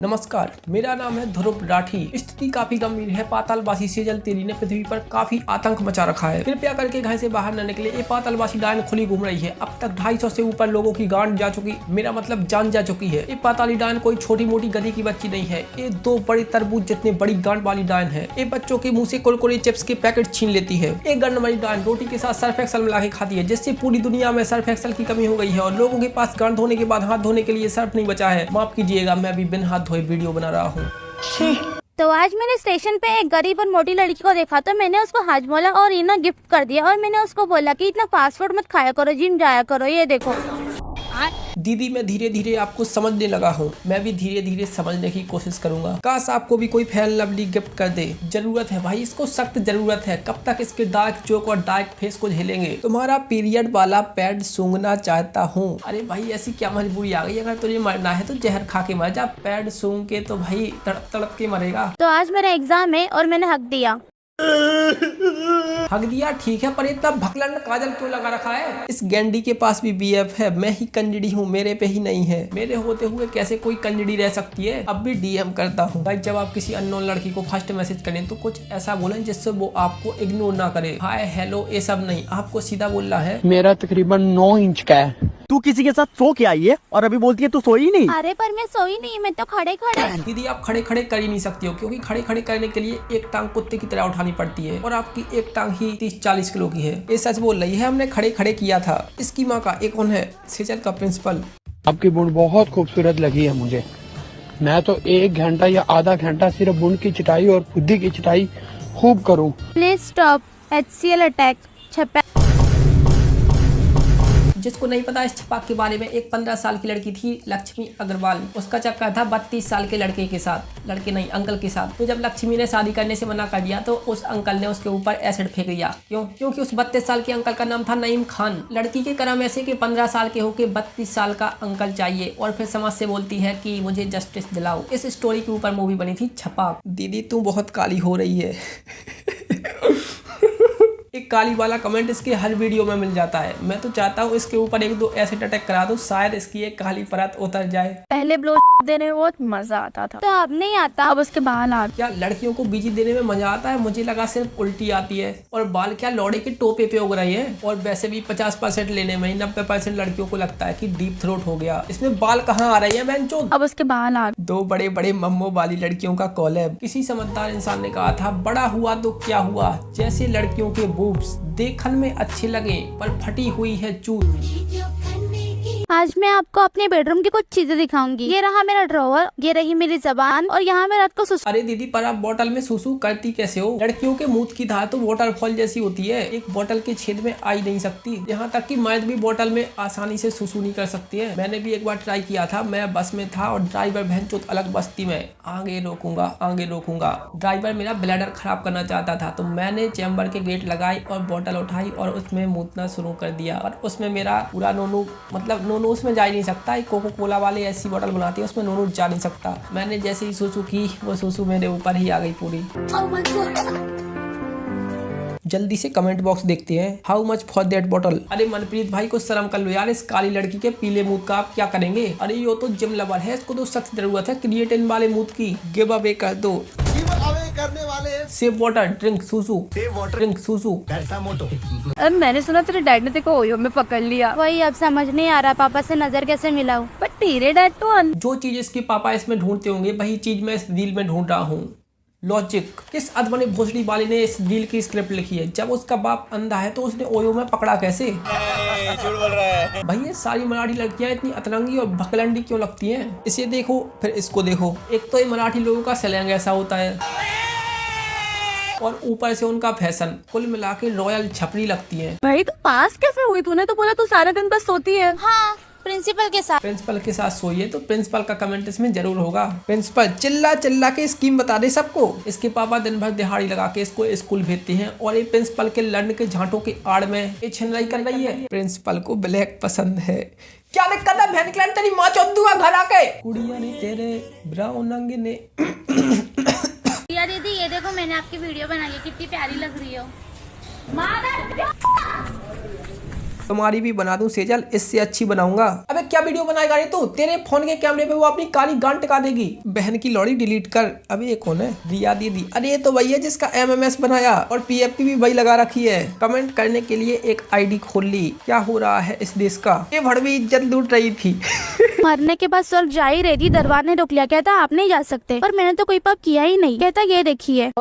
नमस्कार, मेरा नाम है ध्रुव राठी। स्थिति काफी गंभीर है। पातालवासी सेजल तेली ने पृथ्वी पर काफी आतंक मचा रखा है। कृपया करके घर से बाहर न निकले। ये पातालवासी डायन खुली घूम रही है। अब तक 250 से ऊपर लोगों की गांड जा चुकी, मेरा मतलब जान जा चुकी है। ये पाताली डायन कोई छोटी मोटी गधी की बच्ची नहीं है। ये 2 बड़े तरबूज जितने बड़ी गांड वाली डायन है। ये बच्चों के मुंह से कुरकुरे चिप्स के पैकेट छीन लेती है। एक गंड वाली डायन रोटी के साथ सर्फ एक्सल मिला के खाती है, जिससे पूरी दुनिया में सर्फ एक्सल की कमी हो गई है और लोगों के पास गांड धोने के बाद हाथ धोने के लिए सर्फ नहीं बचा है। माफ कीजिएगा, मैं भी बिन हाथ धोए वीडियो बना रहा हूँ। तो आज मैंने स्टेशन पे एक गरीब और मोटी लड़की को देखा, तो मैंने उसको हाजमोला और इनो गिफ्ट कर दिया और मैंने उसको बोला कि इतना फास्ट फूड मत खाया करो, जिम जाया करो। ये देखो दीदी, मैं धीरे धीरे आपको समझने लगा हूँ। मैं भी धीरे धीरे समझने की कोशिश करूंगा। काश आपको भी कोई फेयर लवली गिफ्ट कर दे। जरूरत है भाई, इसको सख्त जरूरत है। कब तक इसके डार्क जोक और डार्क फेस को झेलेंगे। तुम्हारा पीरियड वाला पैड सूंघना चाहता हूँ। अरे भाई, ऐसी क्या मजबूरी आ गई? अगर तुझे मरना है तो जहर खा के मर जा। पैड सूंघ के तो भाई तड़प तड़प के मरेगा। तो आज मेरा एग्जाम है और मैंने हक दिया। हक दिया ठीक है, पर इतना भकलंड काजल क्यों लगा रखा है? इस गैंडी के पास भी बीएफ है। मैं ही कंजड़ी हूँ, मेरे पे ही नहीं है। मेरे होते हुए कैसे कोई कंजड़ी रह सकती है? अब भी डीएम करता हूँ भाई। जब आप किसी अननोन लड़की को फर्स्ट मैसेज करें तो कुछ ऐसा बोलें जिससे वो आपको इग्नोर ना करे। हाय हेलो ये सब नहीं, आपको सीधा बोलना है। मेरा तकरीबन 9 इंच का है। तू किसी के साथ सो के आई है और अभी बोलती है तू सोई नहीं। अरे पर मैं सोई नहीं, मैं तो खड़े खड़े। दीदी, आप खड़े खड़े कर ही नहीं सकती हो, क्योंकि खड़े खड़े करने के लिए एक टांग कुत्ते की तरह उठानी पड़ती है और आपकी एक टांग ही 30-40 किलो की है। ये सच बोल रही है, हमने खड़े खड़े किया था। इसकी माँ का एक कौन है? सेजल का प्रिंसिपल। आपकी बूंद बहुत खूबसूरत लगी है मुझे। मैं तो 1 घंटा या आधा घंटा सिर्फ बूंद की चटाई और खुदी की चटाई खूब करूं। Please stop HCL attack. छपा जिसको नहीं पता इस छपाक के बारे में, एक 15 साल की लड़की थी लक्ष्मी अग्रवाल। उसका चक्कर था 32 साल के लड़के के साथ, लड़के नहीं अंकल के साथ। तो जब लक्ष्मी ने शादी करने से मना कर दिया तो उस अंकल ने उसके ऊपर एसिड फेंक दिया। क्यों? क्योंकि उस 32 साल के अंकल का नाम था नईम खान। लड़की के कर्म ऐसे कि 15 साल के होके 32 साल का अंकल चाहिए और फिर समाज से बोलती है कि मुझे जस्टिस दिलाओ। इस स्टोरी के ऊपर मूवी बनी थी छपाक। दीदी तू बहुत काली हो रही है। एक काली वाला कमेंट इसके हर वीडियो में मिल जाता है। मैं तो चाहता हूँ इसके ऊपर 1-2 एसिड अटैक करा दो, शायद इसकी एक काली परत उतर जाए। पहले ब्लो देने में बहुत मजा आता था, तो अब नहीं आता। अब उसके बाल आ क्या लड़कियों को बीजी देने में मजा आता है? मुझे लगा सिर्फ उल्टी आती है। और बाल क्या लौड़े के टोपे पे उग रहे हैं। और वैसे भी 50% लेने में 90% लड़कियों को लगता है कि डीप थ्रोट हो गया। इसमें बाल कहाँ आ रही है बेंचो? अब उसके बाल आ 2 बड़े बड़े मम्मो वाली लड़कियों का कॉलैब। किसी समझदार इंसान ने कहा था, बड़ा हुआ तो क्या हुआ, जैसे लड़कियों के बूब्स देखने में अच्छे लगे पर फटी हुई है चूत। आज मैं आपको अपने बेडरूम की कुछ चीजें दिखाऊंगी। ये रहा मेरा ड्रॉवर, ये रही मेरी जबान और यहाँ मैं रात को सुसु। अरे दीदी, पर आप बोतल में सुसु करती कैसे हो? लड़कियों के मुंह की धार तो वाटरफॉल जैसी होती है, एक बोतल के छेद में आ ही नहीं सकती। यहाँ तक कि मर्द भी बोतल में आसानी से सुसु नहीं कर सकती है। मैंने भी एक बार ट्राई किया था। मैं बस में था और ड्राइवर भैंचोद अलग बस्ती में। आगे रोकूंगा आगे रोकूंगा। ड्राइवर मेरा ब्लैडर खराब करना चाहता था, तो मैंने चैम्बर के गेट लगाई और बोतल उठाई और उसमें मूतना शुरू कर दिया। और उसमें मेरा पूरा नोनू, मतलब नोनू उसमें जा ही नहीं सकता। कोको कोला वाले ऐसी बोतल बनाती है, उसमें नोनू जा नहीं सकता। मैंने जैसे ही सुसु की, वो सुसु मेरे ऊपर ही आ गई पूरी। जल्दी से कमेंट बॉक्स देखते हैं। How much for that bottle? अरे मनप्रीत भाई को शर्म कर लो यार। इस काली लड़की के पीले मूड का आप क्या करेंगे? अरे ये तो जिम लवर है, इसको तो सख्त जरूरत है क्रिएटिन वाले मूड की। गिव अवे कर दो। करने वाले सेव वाटर, ड्रिंक सुसु, ड्रिंक सुसु। अब मैंने सुना तेरे डैड ने तेरे को ओयो में पकड़ लिया। वही अब समझ नहीं आ रहा पापा से नजर कैसे मिलाऊं। बट तेरे डैड तो जो चीज इसके पापा इसमें ढूंढते होंगे वही चीज मैं इस रील में ढूंढ रहा हूँ। लॉजिक। किस अधमने भोसड़ी वाले ने इस रील की स्क्रिप्ट लिखी है? जब उसका बाप अंधा है तो उसने ओयो में पकड़ा कैसे? झूठ बोल रहा है भाई ये सारी मराठी लड़कियां इतनी अतरंगी और भकलंडी क्यों लगती हैं? इसे देखो फिर इसको देखो। एक तो ये मराठी लोगों का स्लैंग ऐसा होता है और ऊपर से उनका फैशन, कुल मिला के रॉयल छपरी लगती है। भाई तो पास कैसे हुई? तूने तो बोला तू सारा दिन बस सोती है। हाँ, प्रिंसिपल के साथ सोइए। तो प्रिंसिपल का कमेंट इसमें जरूर होगा। प्रिंसिपल चिल्ला चिल्ला के स्कीम बता दे सबको। इसके पापा दिन भर दिहाड़ी लगा के इसको स्कूल भेजते हैं और ये प्रिंसिपल के लड़ने के झांटों के आड़ में ये छिनराई कर रही है। प्रिंसिपल को ब्लैक पसंद है। क्या दिक्कत है? बहन के तेरी माँ चौथ दूंगा घर आके। कुड़िया ने तेरे ब्राउन अंगे ने। दीदी ये देखो, मैंने आपकी वीडियो बनाई है, कितनी प्यारी लग रही हो। तुम्हारी भी बना दूं सेजल, इससे अच्छी बनाऊंगा। अबे क्या वीडियो बनाएगा रे तू? तेरे फोन के कैमरे पे वो अपनी काली गांड टिका देगी। बहन की लौड़ी डिलीट कर। अबे ये कौन है? रिया दीदी। अरे ये तो वही है जिसका MMS बनाया और PFP भी वही लगा रखी है। कमेंट करने के लिए एक ID खोल ली। क्या हो रहा है इस देश का? ये भड़वी इज्जत लूट रही थी। मरने के बाद स्वर्ग जा ही रही थी, दरबार ने रोक लिया, कहता आप नहीं जा सकते, पर मैंने तो कोई पाप किया ही नहीं। कहता ये देखिए।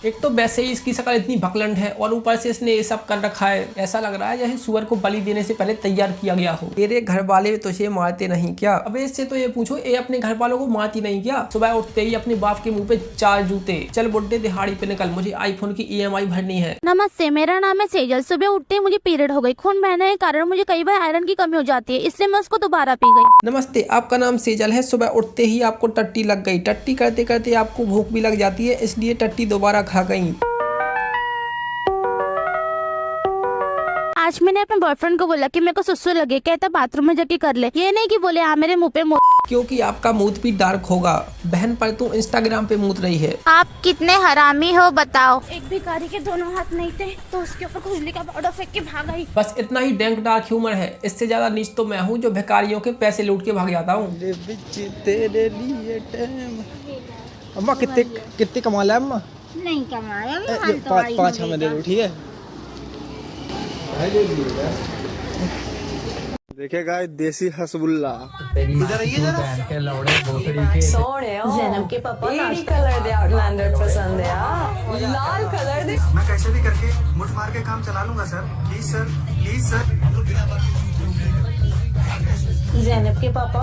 एक तो वैसे ही इसकी शक्ल इतनी भकलंड है और ऊपर से इसने ये सब कर रखा है। ऐसा लग रहा है जैसे सुअर को बलि देने से पहले तैयार किया गया हो। तेरे घर वाले तुझे मारते नहीं क्या? अबे इससे तो ये पूछो, ये अपने घर वालों को मारती नहीं क्या? सुबह उठते ही अपने बाप के मुंह पे 4 जूते। चल बुड्ढे दिहाड़ी पे निकल, मुझे iPhone की EMI भरनी है। नमस्ते, मेरा नाम है सेजल। सुबह उठते ही मुझे पीरियड हो गई। खून बहने के कारण मुझे कई बार आयरन की कमी हो जाती है, इसलिए मैं उसको दोबारा पी गई। नमस्ते, आपका नाम सेजल है। सुबह उठते ही आपको टट्टी लग गई। टट्टी करते करते आपको भूख भी लग जाती है, इसलिए टट्टी दोबारा खा गई। आज मैंने अपने बॉयफ्रेंड को बोला कि मेरे को सुसु लगे, कहता बाथरूम में जाके कर ले। ये नहीं कि बोले हाँ मेरे मुंह पे क्योंकि आपका मूड भी डार्क होगा। बहन पर तू इंस्टाग्राम पे मूत रही है। आप कितने हरामी हो बताओ। एक भिखारी के दोनों हाथ नहीं थे तो उसके ऊपर खुजली का पाउडर फेंक के भाग गई। बस इतना ही डैंक डार्क ह्यूमर है। इससे ज्यादा नीच तो मैं हूँ जो भिखारियों के पैसे लूट के भाग जाता हूँ। अम्मा कितने कमा लिया अम्मा? नहीं कमाया मैं, 5 हमें दे दो, ठीक है? देखेगा देसी हसबुल्ला। जैनब के पापा लाल कलर दे आउटलैंडर पसंद है। लाल कलर दे। मैं कैसे भी करके मुठ मार के काम चला लूंगा sir. Please sir, please sir. Zainab के पापा